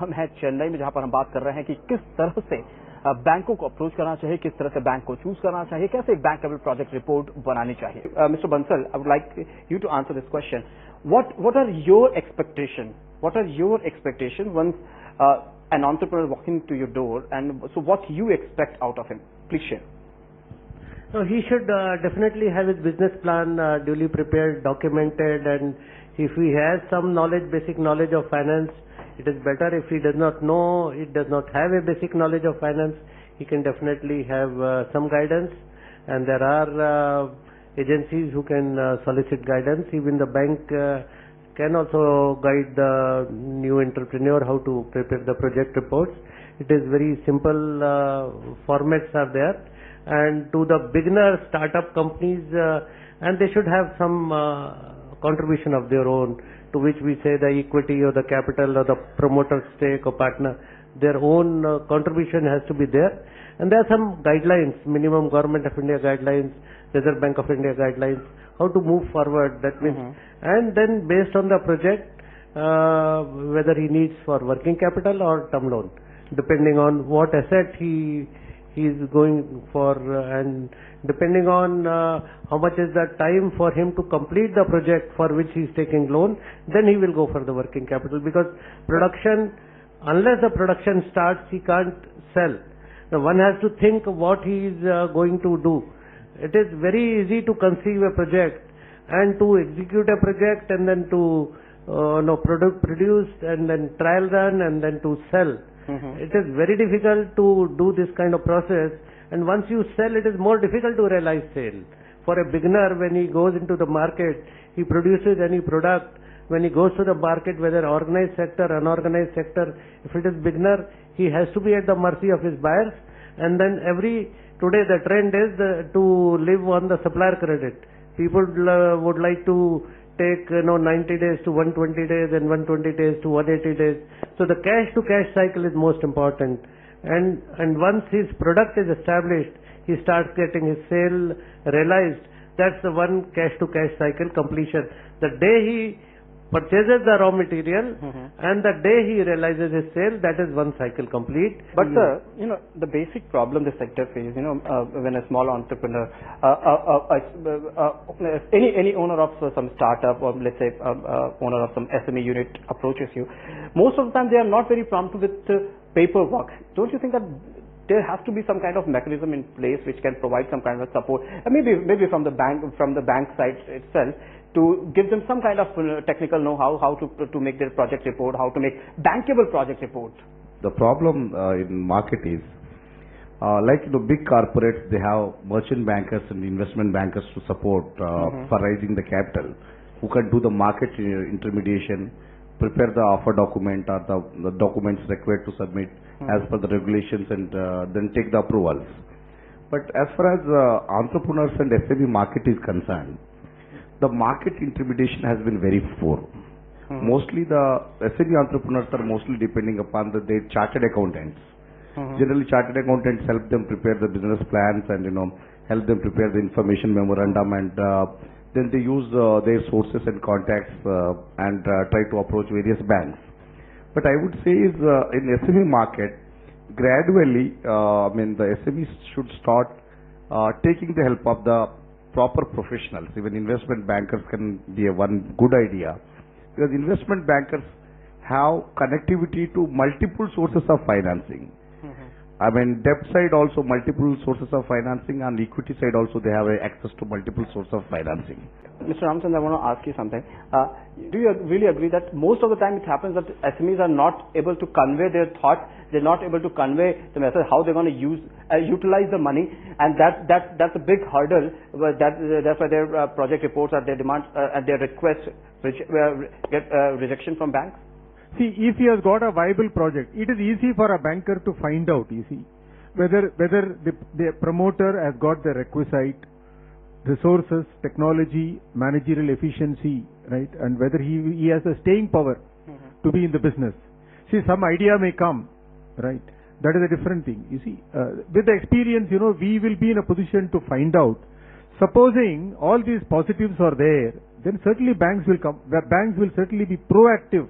हम हैं चेन्नई में, जहां पर हम बात कर रहे हैं कि किस तरह से बैंकों को अप्रोच करना चाहिए, किस तरह से बैंक को चूज करना चाहिए, कैसे एक बैंक लेवल प्रोजेक्ट रिपोर्ट बनानी चाहिए। Mister Bansal, I would like you to answer this question. What are your expectation? What are your expectation once an entrepreneur walking to your door, and so what you expect out of him? Please share. So he should definitely have his business plan duly prepared, documented, and if he has some knowledge, basic knowledge of finance, it is better. If he does not know, it does not have a basic knowledge of finance, he can definitely have some guidance, and there are agencies who can solicit guidance. Even the bank can also guide the new entrepreneur how to prepare the project reports. It is very simple, formats are there, and to the beginner startup companies, and they should have some contribution of their own, to which we say the equity or the capital or the promoter stake or partner, their own contribution has to be there. And there are some guidelines, minimum Government of India guidelines, Reserve Bank of India guidelines, how to move forward. That means, and then based on the project, whether he needs for working capital or term loan, depending on what asset he is going for, and depending on how much is the time for him to complete the project for which he is taking loan, then he will go for the working capital, because production, unless the production starts, he can't sell. Now one has to think what he is going to do. It is very easy to conceive a project and to execute a project, and then to produce and then trial run and then to sell. It is very difficult to do this kind of process, and once you sell, it is more difficult to realize sale. For a beginner, when he goes into the market, he produces any product. When he goes to the market, whether organized sector, unorganized sector, if it is beginner, he has to be at the mercy of his buyers. And then today the trend is to live on the supplier credit. People would like to take 90 days to 120 days and 120 days to 180 days. So the cash to cash cycle is most important. And once his product is established, he starts getting his sale realized. That's the one cash to cash cycle completion. The day he purchases the raw material and the day he realizes his sale, that is one cycle complete. But the basic problem the sector faces, when a small entrepreneur, any owner of some startup, or let's say owner of some SME unit approaches you, most of the time they are not very prompt with paperwork. Don't you think that there has to be some kind of mechanism in place which can provide some kind of support, maybe from the bank side itself, to give them some kind of technical know-how, how to make their project report, how to make bankable project report? The problem in market is, like the big corporates, they have merchant bankers and investment bankers to support for raising the capital, who can do the market intermediation, prepare the offer document or the documents required to submit as per the regulations, and then take the approvals. But as far as entrepreneurs and SME market is concerned, the market intermediation has been very poor. Mostly the SME entrepreneurs are mostly depending upon their chartered accountants. Generally, chartered accountants help them prepare the business plans and help them prepare the information memorandum, and then they use their sources and contacts and try to approach various banks. But I would say is in SME market, gradually, the SMEs should start taking the help of the proper professionals. Even investment bankers can be one good idea, because investment bankers have connectivity to multiple sources of financing. Debt side also multiple sources of financing, and equity side also they have access to multiple sources of financing. Mr. Ramchandra, I want to ask you something. Do you really agree that most of the time it happens that SMEs are not able to convey their thought, they're not able to convey the message, how they're going to utilize the money, and that's a big hurdle. That's why their project reports or their demands and their requests get rejection from banks? See, if he has got a viable project, it is easy for a banker to find out, whether the promoter has got the requisite resources, technology, managerial efficiency, right, and whether he has the staying power to be in the business. See, some idea may come, right, that is a different thing. With the experience, we will be in a position to find out. Supposing all these positives are there, then certainly banks will come. The banks will certainly be proactive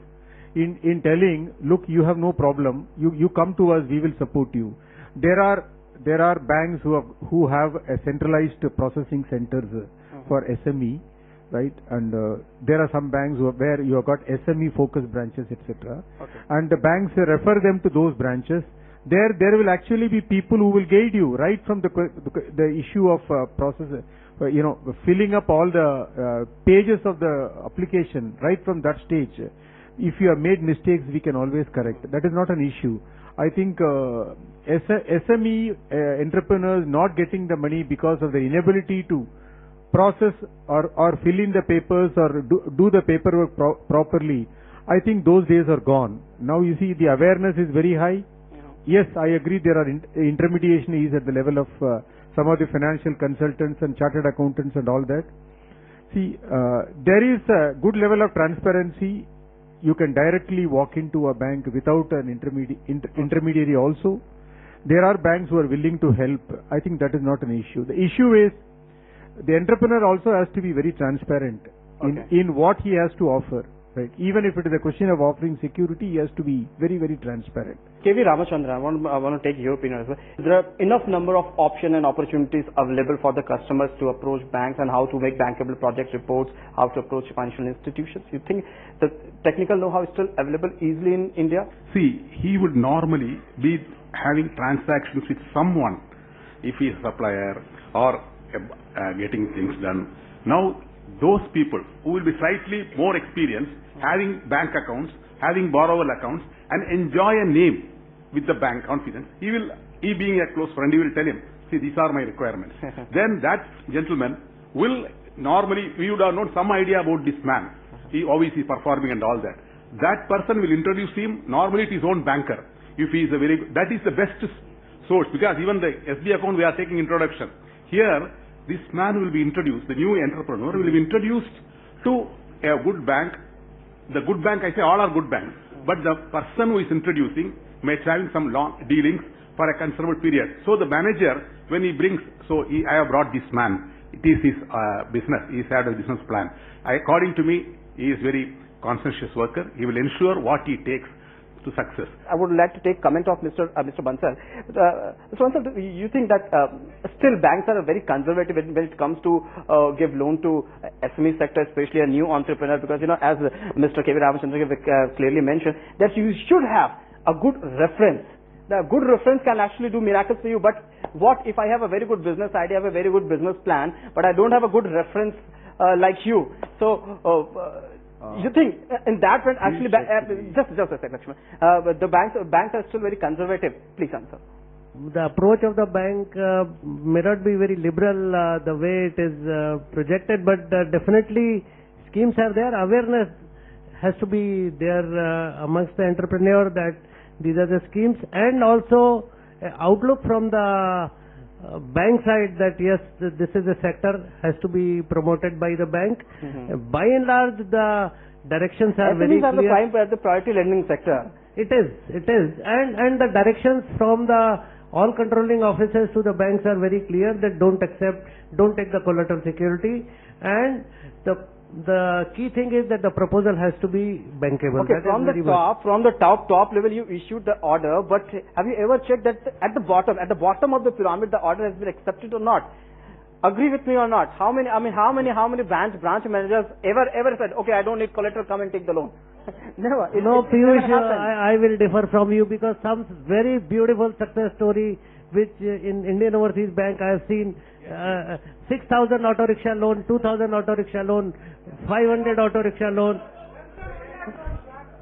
in telling, look, you have no problem, you come to us, we will support you. There are banks who have a centralized processing centers for SME, right? And there are some banks where you have got SME focused branches, etc. Okay. And the banks refer them to those branches. There will actually be people who will guide you right from the issue of process, filling up all the pages of the application right from that stage. If you have made mistakes, we can always correct. That is not an issue. I think SME entrepreneurs not getting the money because of the inability to process or fill in the papers or do the paperwork properly, I think those days are gone. Now you see the awareness is very high. Yes, I agree there are intermediation is at the level of some of the financial consultants and chartered accountants and all that. See, there is a good level of transparency. You can directly walk into a bank without an intermediary also. There are banks who are willing to help. I think that is not an issue. The issue is the entrepreneur also has to be very transparent in what he has to offer. Right. Even if it is a question of offering security, he has to be very, very transparent. K.V. Ramachandran, I want to take your opinion as well. There are enough number of options and opportunities available for the customers to approach banks and how to make bankable project reports, how to approach financial institutions. You think the technical know-how is still available easily in India? See, he would normally be having transactions with someone if he is a supplier or getting things done. Now, those people who will be slightly more experienced, having bank accounts, having borrower accounts, and enjoy a name with the bank confidence, he being a close friend, he will tell him, see, these are my requirements. Then that gentleman will normally, we would have known some idea about this man. He obviously performing and all that. That person will introduce him, normally to his own banker. If he is a very good, that is the best source, because even the SB account we are taking introduction. Here, this man will be introduced, the new entrepreneur will be introduced to a good bank. The good bank, I say all are good banks, but the person who is introducing may be having some long dealings for a considerable period. So the manager, when he brings, I have brought this man, it is his business, he has had a business plan. According to me, he is very conscientious worker, he will ensure what he takes to success. I would like to take comment of Mr. Bansal. Mr. Bansal, you think that still banks are very conservative when it comes to give loan to SME sector, especially a new entrepreneur, because as Mr. K.V. Ramachandran clearly mentioned, that you should have a good reference. The good reference can actually do miracles for you, but what if I have a very good business idea, have a very good business plan, but I don't have a good reference like you? So you think in that front actually just a second, Lakshman. The banks are still very conservative. Please answer. The approach of the bank may not be very liberal the way it is projected, but definitely schemes are there. Awareness has to be there amongst the entrepreneur that these are the schemes, and also outlook from the bank side that yes, this is a sector has to be promoted by the bank. By and large, the directions are very clear. SMEs are the priority lending sector. It is, and the directions from the all controlling officers to the banks are very clear that don't take the collateral security, and the key thing is that the proposal has to be bankable. Okay, from the top level you issued the order, but have you ever checked that at the bottom of the pyramid the order has been accepted or not? Agree with me or not? How many branch managers ever said, okay, I don't need collateral, come and take the loan? Never. No, Piyush, I will differ from you, because some very beautiful success story which in Indian Overseas Bank I have seen 6,000 auto rickshaw loan, 2,000 auto rickshaw loan, 500 auto rickshaw loan.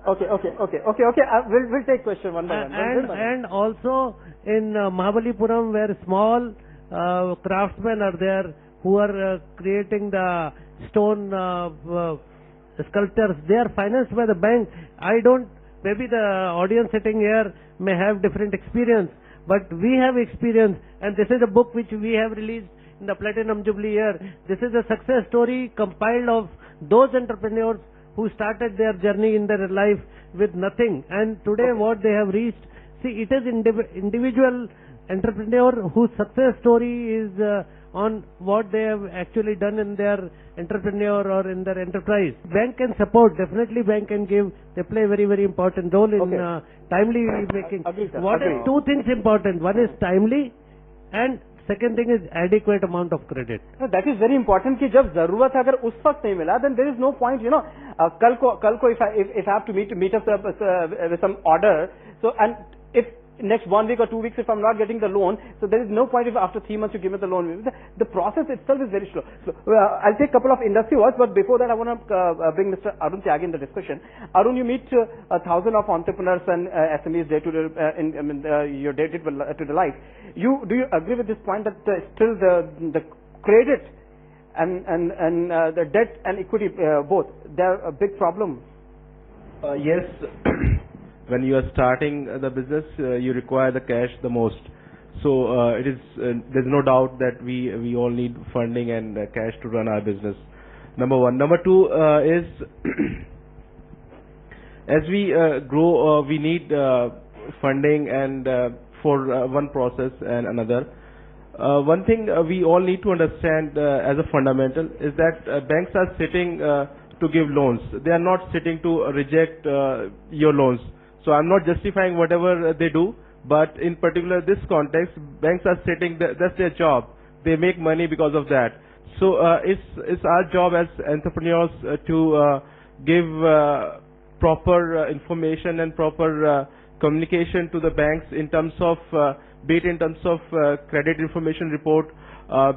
Okay. We'll take question one by one. And also in Mahabalipuram, where small craftsmen are there who are creating the stone sculptures, they are financed by the bank. Maybe the audience sitting here may have different experience, but we have experience, and this is a book which we have released in the Platinum Jubilee year. This is a success story compiled of those entrepreneurs who started their journey in their life with nothing, and today what they have reached. See, it is individual entrepreneur whose success story is on what they have actually done in their entrepreneur or in their enterprise. Bank can support, definitely bank can give, they play a very, very important role in Okay. timely making. Agree, sir. What Agree. is two things important? One is timely and second thing is adequate amount of credit. No, that is very important कि जब जरूरत है अगर उस वक्त नहीं मिला then there is no point, you know. कल को if I have to meet up with some order, so and if next 1 week or 2 weeks if I'm not getting the loan, so there is no point if after 3 months you give me the loan. The process itself is very slow. So, I'll take a couple of industry words, but before that I want to bring Mr. Arun Tyagi in the discussion. Arun, you meet 1,000 of entrepreneurs and SMEs day to day in your day to the life. Do you agree with this point that still the credit and the debt and equity both they're a big problem? Yes. When you are starting the business, you require the cash the most. So it is there's no doubt that we all need funding and cash to run our business. Number one. Number two is as we grow, we need funding and for one process and another. One thing we all need to understand as a fundamental is that banks are sitting to give loans. They are not sitting to reject your loans. So I'm not justifying whatever they do, but in particular this context, banks are sitting, that's their job. They make money because of that. So it's our job as entrepreneurs to give proper information and proper communication to the banks in terms of, be it in terms of credit information report,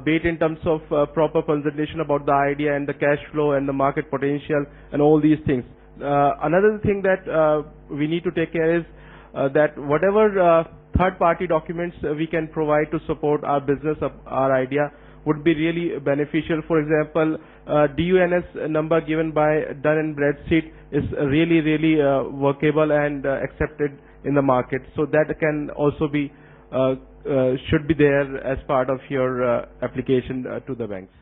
be it in terms of proper consultation about the idea and the cash flow and the market potential and all these things. Another thing that we need to take care is that whatever third-party documents we can provide to support our business, our idea, would be really beneficial. For example, DUNS number given by Dun & Bradstreet is really, really workable and accepted in the market. So that can also be, should be there as part of your application to the banks.